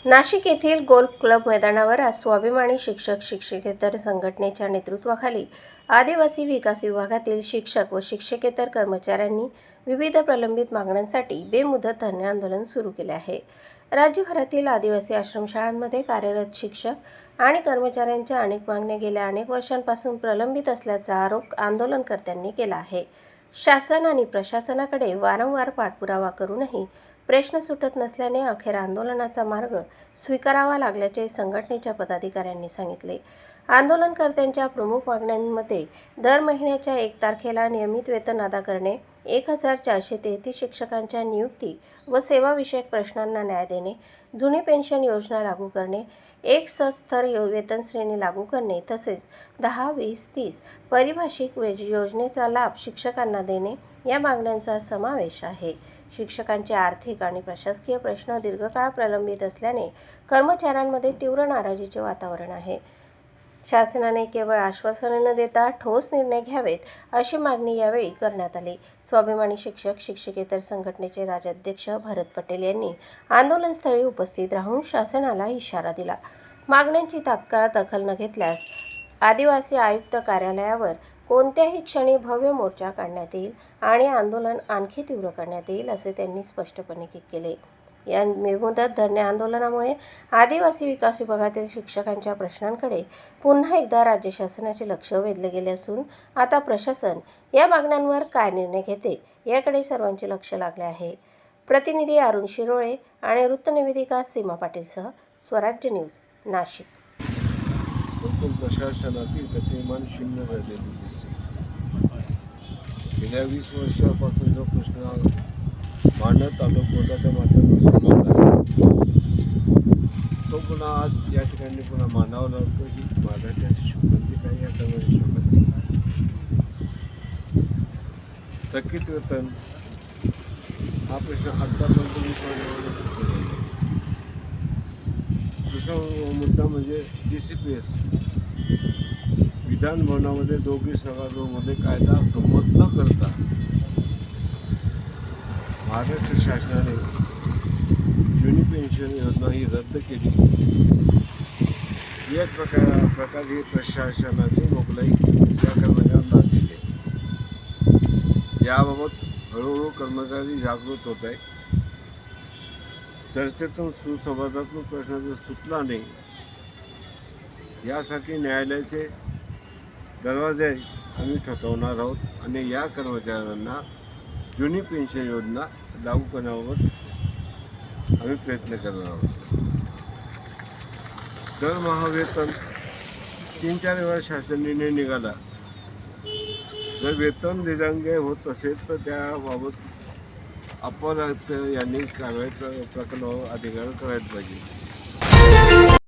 नाशिक येथील golf club मैदानावर आज स्वाभिमानी शिक्षक शिक्षकेतर संघटनेच्या नेतृत्वाखाली आदिवासी विकास विभागातील शिक्षक व शिक्षकेतर कर्मचाऱ्यांनी विविध प्रलंबित मागण्यांसाठी बेमुदत धरणे आंदोलन सुरू केले आहे। राज्यभरातील आदिवासी आश्रमशाळांमध्ये कार्यरत शिक्षक आणि कर्मचाऱ्यांच्या अनेक मागण्या गेल्या अनेक वर्षांपासून प्रलंबित असल्याचा आरोप आंदोलनकर्त्यांनी केला आहे। शासन आणि प्रशासनाकडे वारंवार पाठपुरावा करूनही प्रश्न सुटत नसल्याने अखेर आंदोलनाचा मार्ग स्वीकारावा लागल्याचे संघटनेच्या पदाधिकाऱ्यांनी सांगितले। आंदोलनकर्त्यांच्या प्रमुख मागण्यांमध्ये दर महिन्याच्या 1 तारखेला नियमित वेतन अदा करणे, 1433 शिक्षकांच्या नियुक्ती व सेवाविषयक प्रश्नांना न्याय देणे, जुनी पेन्शन योजना लागू करणे, एक सस्तर वेतन श्रेणी लागू करणे तसेच 10-20-30 पारिभाषिक योजनेचा लाभ शिक्षकांना देणे या मागण्यांचा समावेश आहे। शिक्षकांचे आर्थिक आणि प्रशासकीय प्रश्न दीर्घकाळ प्रलंबित असल्याने कर्मचाऱ्यांमध्ये तीव्र नाराजीचे वातावरण आहे। शासनाने केवळ आश्वासने न देता ठोस निर्णय घ्यावेत अशी मागणी यावेळी करण्यात आली। स्वाभिमानी शिक्षक शिक्षकेतर संघटनेचे राज्याध्यक्ष भरत पटेल यांनी आंदोलनस्थळी उपस्थित राहून शासनाला इशारा दिला। मागण्यांची तात्काळ दखल न घेतल्यास आदिवासी आयुक्त कार्यालयावर कोणत्याही क्षणी भव्य मोर्चा काढण्यात येईल आणि आंदोलन आणखी तीव्र करण्यात येईल असे त्यांनी स्पष्टपणे केले। या बेमुदत धरणे आंदोलनामुळे आदिवासी विकास विभागातील शिक्षकांच्या प्रश्नांकडे पुन्हा एकदा राज्य शासनाचे लक्ष वेधले गेले असून आता प्रशासन या मागण्यांवर काय निर्णय घेते याकडे सर्वांचे लक्ष लागले आहे। प्रतिनिधी अरुण शिरोळे आणि वृत्तनिवेदिका सीमा पाटीलसह स्वराज्य न्यूज नाशिक। प्रशासनातील गतिमान शून्य राहिलेली दिसते। गेल्या 20 वर्षापासून जो प्रश्न मांडत आलो कोर्टाच्या माध्यमातून तो पुन्हा आज या ठिकाणी पुन्हा मांडावा लागतो। ही महाराष्ट्राची शोभंती काही आता वेळी शोभंती थकीत वेतन हा प्रश्न आतापर्यंत 20 वर्षामध्ये दुसरा मुद्दा म्हणजे DCPS विधान भवनामध्ये दोघी सभागृहामध्ये कायदा संमत न करता महाराष्ट्र शासनाने जुनी पेन्शन योजना ही रद्द केली। एक प्रकारे प्रशासनाची मोगलाई या कर्मचाऱ्यांना दिली। याबाबत हळूहळू कर्मचारी जागृत होत आहे। चर्चेतून सुसंवादात्मक प्रश्न जर सुटला नाही यासाठी न्यायालयाचे दरवाजे आम्ही ठोठावणार आहोत आणि या कर्मचाऱ्यांना जुनी पेन्शन योजना लागू करण्याबाबत आम्ही प्रयत्न करणार आहोत। दरमहा वेतन 3-4 वेळा शासन निर्णय निघाला। जर वेतन दिरंगाई होत असेल तर त्याबाबत अपर आयुक्त यांनी कारवाई प्रकल्प अधिकार करायला पाहिजे।